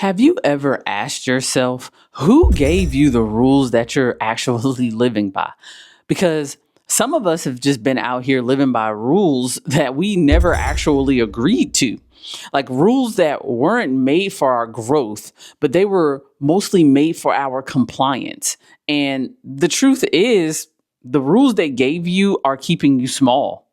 Have you ever asked yourself who gave you the rules that you're actually living by? Because some of us have just been out here living by rules that we never actually agreed to. Like rules that weren't made for our growth, but they were mostly made for our compliance. And the truth is, the rules they gave you are keeping you small.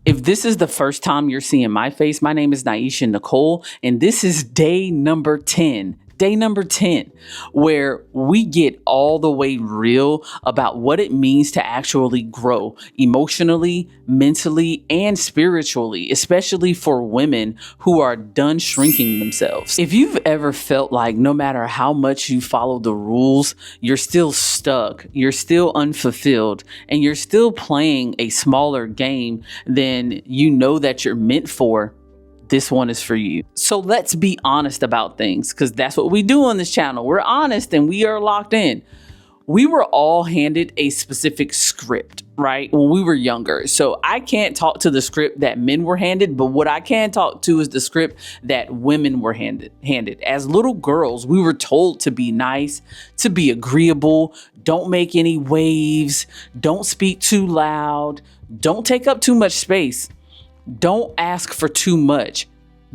If this is the first time you're seeing my face, my name is Naisha Nicole, and this is day number 10. Day number 10, where we get all the way real about what it means to actually grow emotionally, mentally, and spiritually, especially for women who are done shrinking themselves. If you've ever felt like no matter how much you follow the rules, you're still stuck, you're still unfulfilled, and you're still playing a smaller game than you know that you're meant for, this one is for you. So let's be honest about things, because that's what we do on this channel. We're honest and we are locked in. We were all handed a specific script, right? When we were younger. So I can't talk to the script that men were handed, but what I can talk to is the script that women were handed. As little girls, we were told to be nice, to be agreeable, don't make any waves, don't speak too loud, don't take up too much space. Don't ask for too much.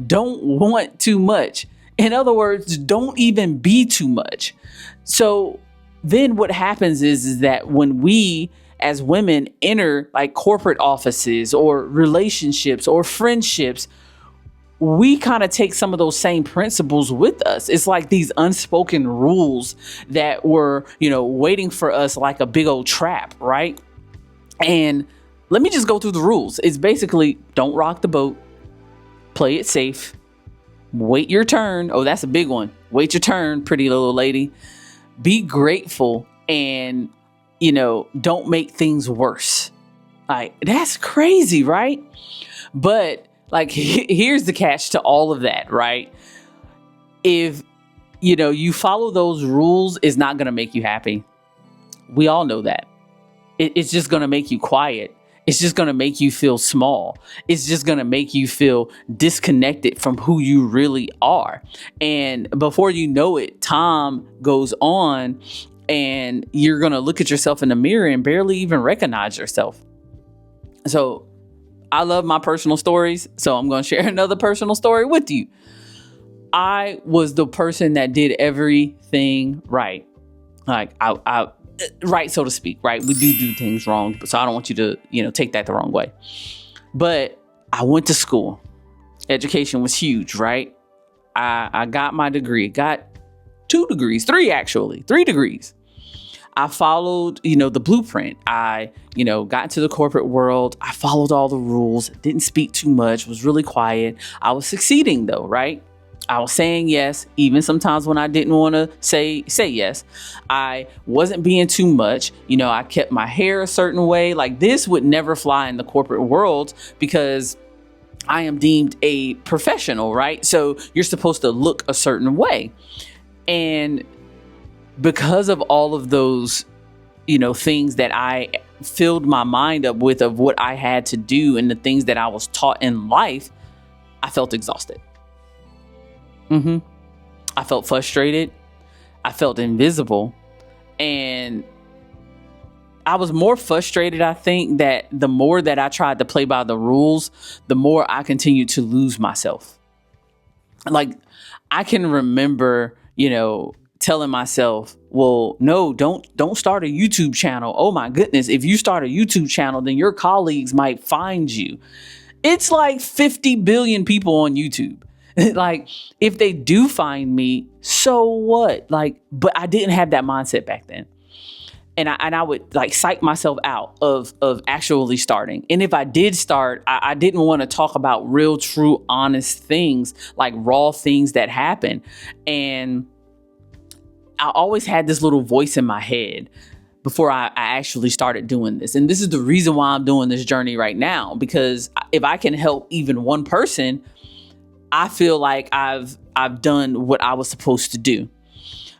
Don't want too much. In other words, don't even be too much. So then what happens is that when we as women enter like corporate offices or relationships or friendships, we kind of take some of those same principles with us. It's like these unspoken rules that were, waiting for us like a big old trap, right? And let me just go through the rules. It's basically don't rock the boat, play it safe, wait your turn. Oh, that's a big one. Wait your turn, pretty little lady. Be grateful and, don't make things worse. Like, that's crazy, right? But like, here's the catch to all of that, right? If, you follow those rules, it's not going to make you happy. We all know that. It's just going to make you quiet. It's just going to make you feel small. It's just going to make you feel disconnected from who you really are. And before you know it, time goes on and you're going to look at yourself in the mirror and barely even recognize yourself. So I love my personal stories. So I'm going to share another personal story with you. I was the person that did everything right. Like I right, so to speak, right? We do things wrong, so I don't want you to, take that the wrong way. But I went to school. Education was huge, right? I got my degree, got 2 degrees, 3 actually, 3 degrees. I followed, the blueprint. I, got into the corporate world. I followed all the rules, didn't speak too much, was really quiet. I was succeeding though, right? I was saying yes, even sometimes when I didn't want to say yes. I wasn't being too much. I kept my hair a certain way. Like this would never fly in the corporate world because I am deemed a professional, right? So you're supposed to look a certain way. And because of all of those, things that I filled my mind up with of what I had to do and the things that I was taught in life, I felt exhausted. I felt frustrated. I felt invisible. And I was more frustrated, I think, that the more that I tried to play by the rules, the more I continued to lose myself. Like, I can remember, telling myself, well, no, don't start a YouTube channel. Oh my goodness. If you start a YouTube channel, then your colleagues might find you. It's like 50 billion people on YouTube. Like, if they do find me, so what? Like, but I didn't have that mindset back then. And I would like psych myself out of actually starting. And if I did start, I didn't want to talk about real, true, honest things, like raw things that happen. And I always had this little voice in my head before I actually started doing this. And this is the reason why I'm doing this journey right now, because if I can help even one person, I feel like I've done what I was supposed to do.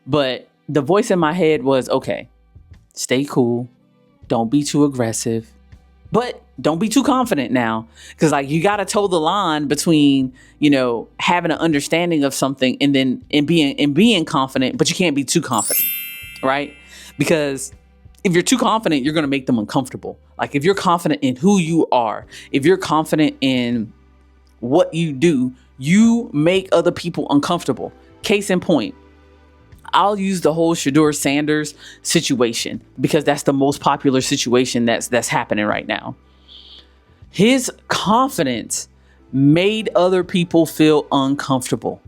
But the voice in my head was, okay, stay cool. Don't be too aggressive. But don't be too confident now, because like you got to toe the line between, having an understanding of something and being confident, but you can't be too confident, right? Because if you're too confident, you're going to make them uncomfortable. Like if you're confident in who you are, if you're confident in what you do, you make other people uncomfortable. Case in point, I'll use the whole Shedeur Sanders situation because that's the most popular situation that's happening right now. His confidence made other people feel uncomfortable.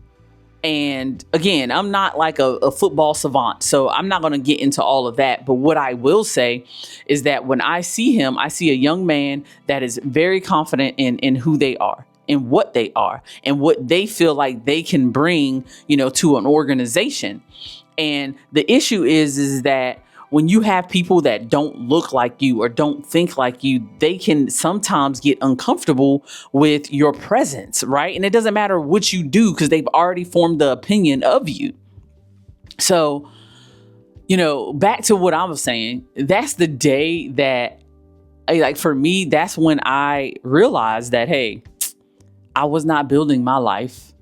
And again, I'm not like a football savant, so I'm not going to get into all of that. But what I will say is that when I see him, I see a young man that is very confident in who they are, in what they are, and what they feel like they can bring, to an organization. And the issue is that when you have people that don't look like you or don't think like you, they can sometimes get uncomfortable with your presence, right? And it doesn't matter what you do because they've already formed the opinion of you. So, back to what I was saying, that's the day that, like for me, that's when I realized that, hey, I was not building my life.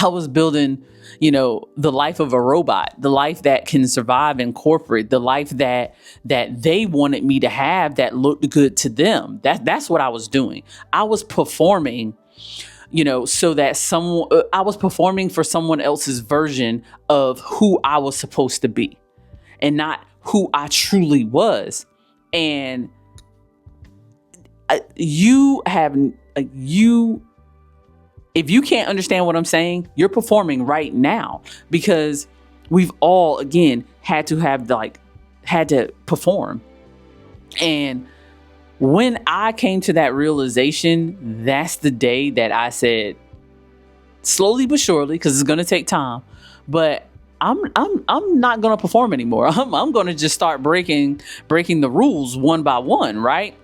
I was building, the life of a robot, the life that can survive in corporate, the life that they wanted me to have that looked good to them. That's what I was doing. I was performing, so that I was performing for someone else's version of who I was supposed to be and not who I truly was. And if you can't understand what I'm saying, you're performing right now, because we've all, again, had to perform. And when I came to that realization, that's the day that I said, slowly but surely, because it's going to take time, but I'm not going to perform anymore. I'm going to just start breaking the rules one by one, right?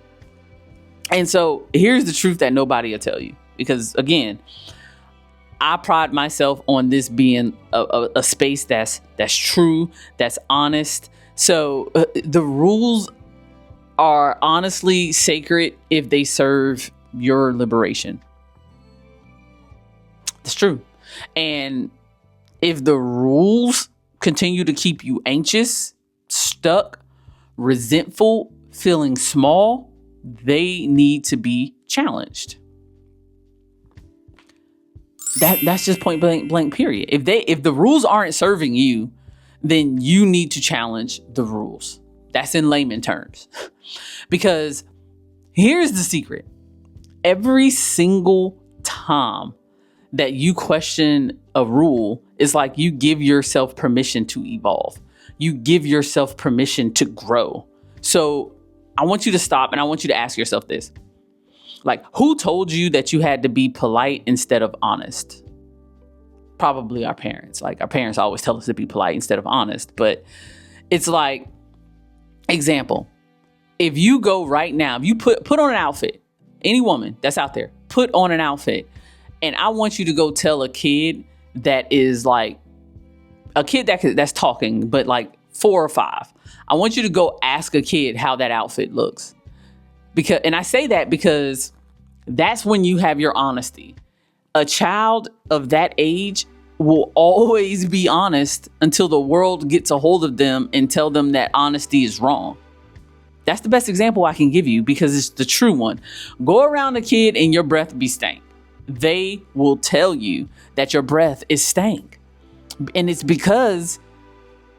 And so here's the truth that nobody will tell you. Because again, I pride myself on this being a space that's true, that's honest. So the rules are honestly sacred if they serve your liberation. It's true. And if the rules continue to keep you anxious, stuck, resentful, feeling small, they need to be challenged. That's just point blank period. If the rules aren't serving you, then you need to challenge the rules. That's in layman terms. Because here's the secret. Every single time that you question a rule, it's like you give yourself permission to evolve. You give yourself permission to grow. So I want you to stop and I want you to ask yourself this. Like, who told you that you had to be polite instead of honest? Probably our parents. Like, our parents always tell us to be polite instead of honest. But it's like, example, if you go right now, if you put on an outfit, any woman that's out there, put on an outfit, and I want you to go tell a kid that is like, a kid that's talking, but like 4 or 5. I want you to go ask a kid how that outfit looks. And I say that because that's when you have your honesty. A child of that age will always be honest until the world gets a hold of them and tell them that honesty is wrong. That's the best example I can give you because it's the true one. Go around a kid and your breath be stank. They will tell you that your breath is stank. And it's because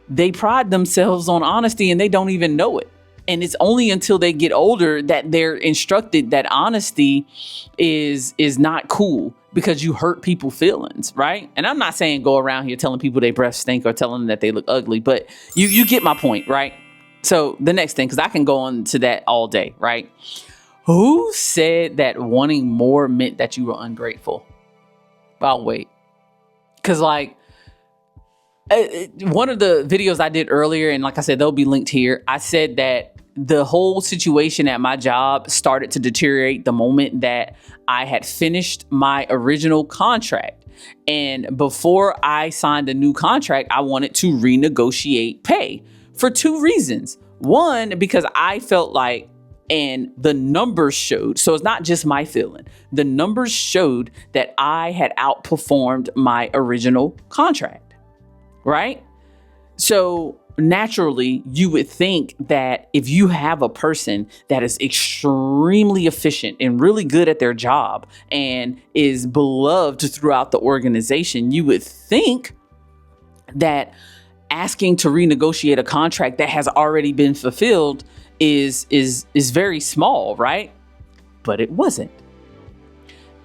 they pride themselves on honesty and they don't even know it. And it's only until they get older that they're instructed that honesty is not cool because you hurt people's feelings, right? And I'm not saying go around here telling people their breath stink or telling them that they look ugly, but you get my point, right? So the next thing, because I can go on to that all day, right? Who said that wanting more meant that you were ungrateful? I'll wait. Because like, one of the videos I did earlier, and like I said, they'll be linked here. I said that the whole situation at my job started to deteriorate the moment that I had finished my original contract. And before I signed a new contract, I wanted to renegotiate pay for 2 reasons. One, because I felt like, And the numbers showed, so it's not just my feeling. The numbers showed that I had outperformed my original contract, right? So naturally, you would think that if you have a person that is extremely efficient and really good at their job and is beloved throughout the organization, you would think that asking to renegotiate a contract that has already been fulfilled is very small, right? But it wasn't.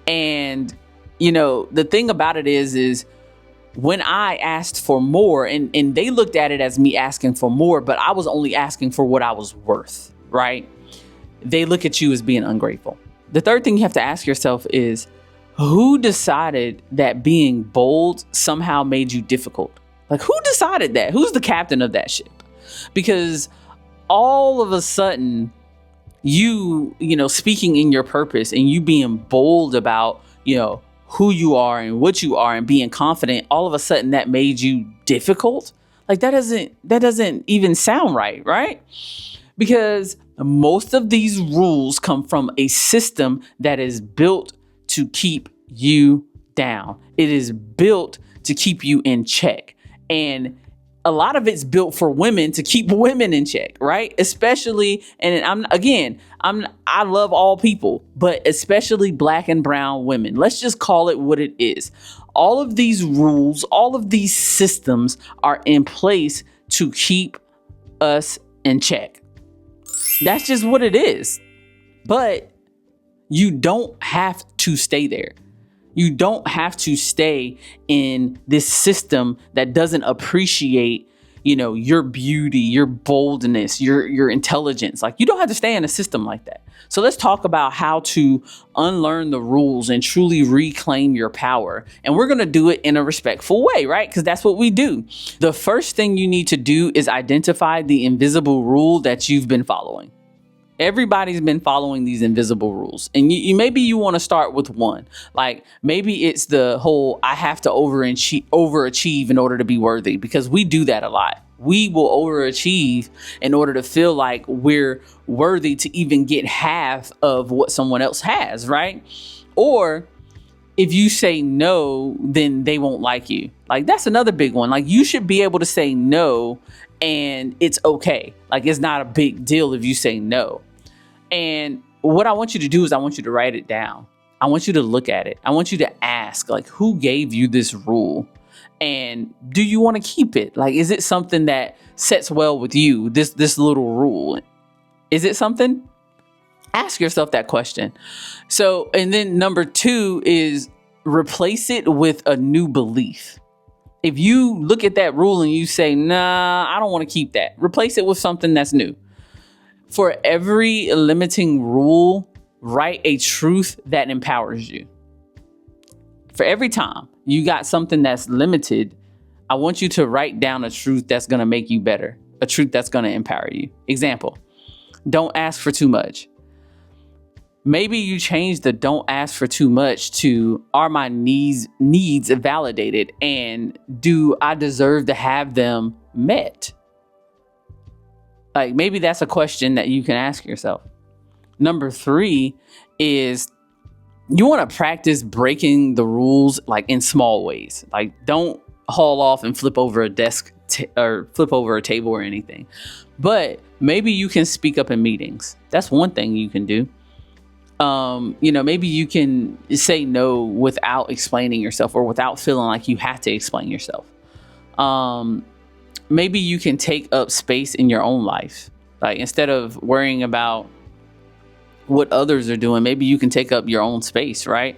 And the thing about it is when I asked for more, and they looked at it as me asking for more, but I was only asking for what I was worth, right? They look at you as being ungrateful. The third thing you have to ask yourself is, who decided that being bold somehow made you difficult? Like, who decided that? Who's the captain of that ship? Because all of a sudden, you speaking in your purpose and you being bold about, who you are and what you are and being confident, all of a sudden that made you difficult. Like that doesn't even sound right, right? Because most of these rules come from a system that is built to keep you down. It is built to keep you in check. And a lot of it's built for women to keep women in check, right? Especially, and I love all people, but especially Black and brown women. Let's just call it what it is. All of these rules, all of these systems are in place to keep us in check. That's just what it is. But you don't have to stay there. You don't have to stay in this system that doesn't appreciate, your beauty, your boldness, your intelligence. Like, you don't have to stay in a system like that. So let's talk about how to unlearn the rules and truly reclaim your power. And we're going to do it in a respectful way, right? Because that's what we do. The first thing you need to do is identify the invisible rule that you've been following. Everybody's been following these invisible rules, and maybe you want to start with one. Like, maybe it's the whole I have to overachieve in order to be worthy, because we do that a lot. We will overachieve in order to feel like we're worthy to even get half of what someone else has, right? Or if you say no, then they won't like you. Like, that's another big one. Like, you should be able to say no and it's okay. Like, it's not a big deal if you say no. And what I want you to do is I want you to write it down. I want you to look at it. I want you to ask, like, who gave you this rule? And do you want to keep it? Like, is it something that sets well with you? This little rule, is it something? Ask yourself that question. So, and then number 2 is replace it with a new belief. If you look at that rule and you say, nah, I don't want to keep that, replace it with something that's new. For every limiting rule, write a truth that empowers you. For every time you got something that's limited, I want you to write down a truth that's going to make you better, a truth that's going to empower you. Example, don't ask for too much. Maybe you change the don't ask for too much to, are my needs validated, and do I deserve to have them met? Like, maybe that's a question that you can ask yourself. Number 3 is you want to practice breaking the rules, like, in small ways. Like, don't haul off and flip over a desk or flip over a table or anything. But maybe you can speak up in meetings. That's one thing you can do. Maybe you can say no without explaining yourself or without feeling like you have to explain yourself. Maybe you can take up space in your own life. Like, instead of worrying about what others are doing, maybe you can take up your own space, right?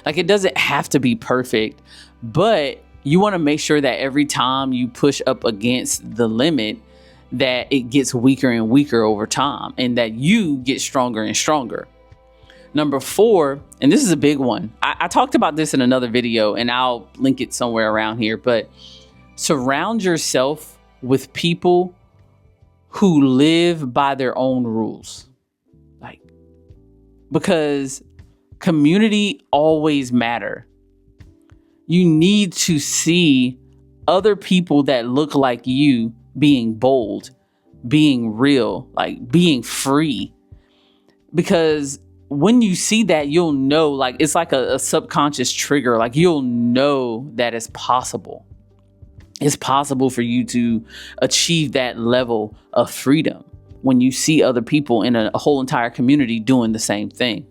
Like, it doesn't have to be perfect, but you want to make sure that every time you push up against the limit, that it gets weaker and weaker over time, and that you get stronger and stronger. Number 4, and this is a big one. I talked about this in another video, and I'll link it somewhere around here, but surround yourself with people who live by their own rules. Like, because community always matter. You need to see other people that look like you being bold, being real, like being free. because when you see that, you'll know, like, it's like a subconscious trigger. Like, you'll know that it's possible. It's possible for you to achieve that level of freedom when you see other people in a whole entire community doing the same thing.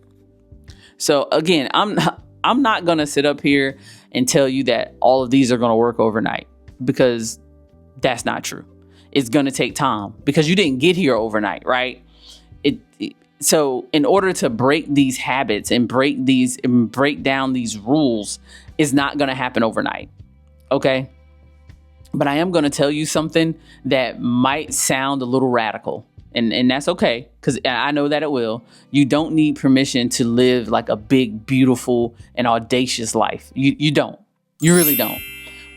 So again, I'm not going to sit up here and tell you that all of these are going to work overnight, because that's not true. It's going to take time, because you didn't get here overnight, right? So in order to break these habits and break down these rules, is not going to happen overnight. Okay. But I am going to tell you something that might sound a little radical, and that's okay, because I know that it will. You don't need permission to live like a big, beautiful, and audacious life. You don't. You really don't.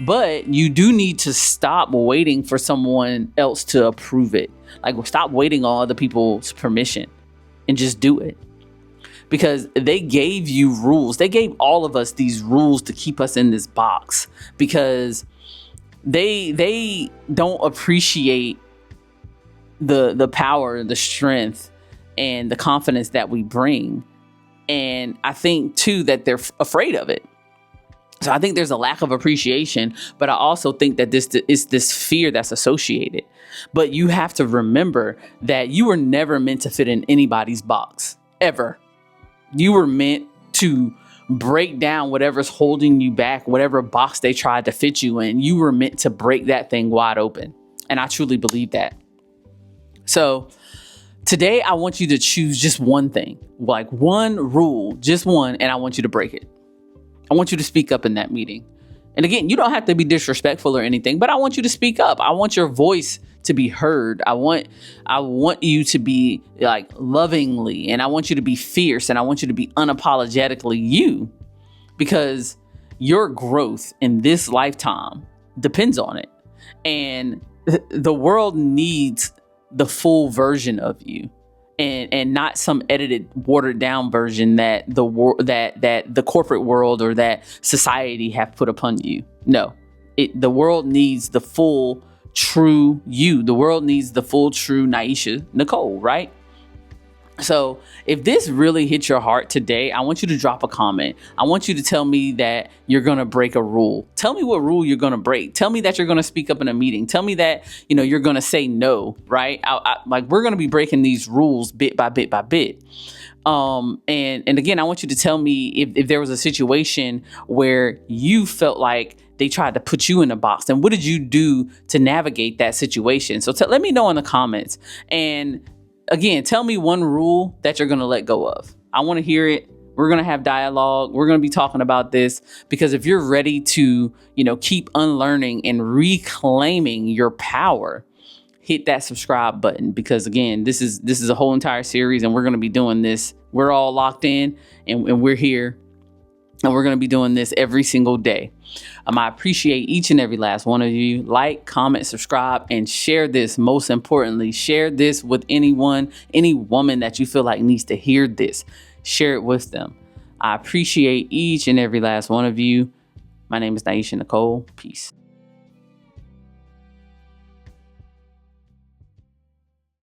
But you do need to stop waiting for someone else to approve it. Like, stop waiting on other people's permission and just do it. Because they gave you rules. They gave all of us these rules to keep us in this box, because they don't appreciate the power, the strength, and the confidence that we bring. And I think too that they're afraid of it. So I think there's a lack of appreciation, but I also think that this is this fear that's associated. But you have to remember that you were never meant to fit in anybody's box, ever. You were meant to break down whatever's holding you back, whatever box they tried to fit you in. You were meant to break that thing wide open. And I truly believe that. So today I want you to choose just one thing, like one rule, just one, and I want you to break it. I want you to speak up in that meeting. And again, you don't have to be disrespectful or anything, but I want you to speak up. I want your voice to be heard. I want you to be like lovingly, and I want you to be fierce, and I want you to be unapologetically you, because your growth in this lifetime depends on it. And the world needs the full version of you, and not some edited, watered down version that the corporate world or that society have put upon you. No, the world needs the full, true you. The world needs the full, true Naisha Nicole, right? So if this really hit your heart today, I want you to drop a comment. I want you to tell me that you're going to break a rule. Tell me what rule you're going to break. Tell me that you're going to speak up in a meeting. Tell me that, you're going to say no, right? Like, we're going to be breaking these rules bit by bit by bit. And again, I want you to tell me if there was a situation where you felt like they tried to put you in a box, and what did you do to navigate that situation? So let me know in the comments. And again, tell me one rule that you're going to let go of. I want to hear it. We're going to have dialogue. We're going to be talking about this, because if you're ready to, keep unlearning and reclaiming your power, hit that subscribe button, because again, this is a whole entire series, and we're going to be doing this. We're all locked in, and we're here, and we're going to be doing this every single day. I appreciate each and every last one of you. Like, comment, subscribe, and share this. Most importantly, share this with any woman that you feel like needs to hear this. Share it with them. I appreciate each and every last one of you. My name is Naisha Nicole. Peace.